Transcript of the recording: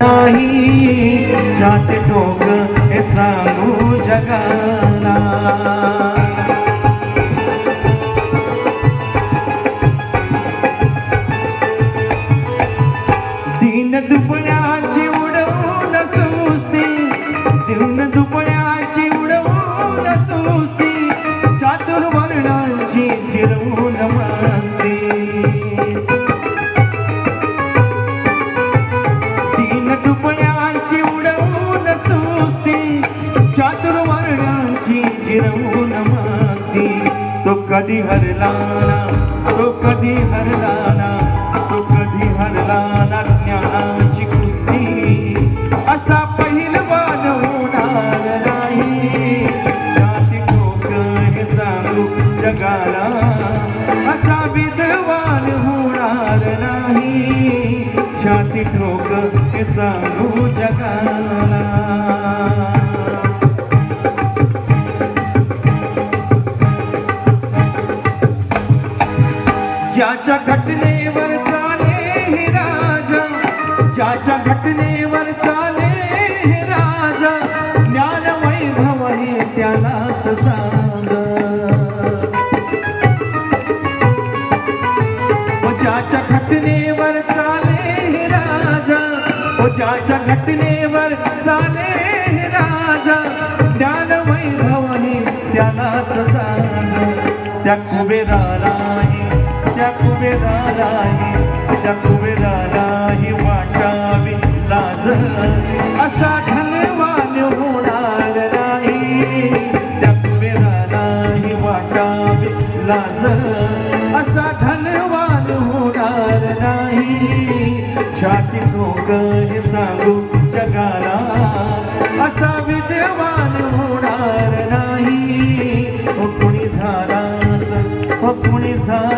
नाही जाते टोक हे सांगू जगाला. दीन दुबळ्याची उडवून सुस्ती, दीन दुबळ्याची उडवून सुस्ती, चातुर्वर्णांची चिरवून मस्ती. दीन दुबळ्याची उडवून सुस्ती, चातुर्वर्णांची चिरवून मस्ती. तो कधी हरला ना, तो कधी हरला ना, तो कधी हरला ना ज्ञानाची कुस्ती. असा पहिलवान होणार नाही जाती ठोक हे सांगू जगाला. असा विद्वान होणार नाही छाती ठोक हे सांगू जगाला. ज्याच्या घटनेवर चाले हे राजा, ज्याच्या घटनेवर चाले हे राजा, ज्ञान वैभव हे त्यालाच सांग. ज्याच्या घटनेवर चाले हे राजा, ज्याच्या घटनेवर चाले हे राजा, ज्ञान वैभव हे त्यालाच सांग. त्या कुबेरालाही, त्या कुबेरालाही, त्या कुबेरालाही वाटावी लाज. असा धनवान होणार नाही त्या कुबेरालाही वाटावी लाज. असा धनवान होणार नाही छाती ठोक हे सांगू जगाला. असा विद्वान होणार नाही. कुणी झालाच, कुणी झाला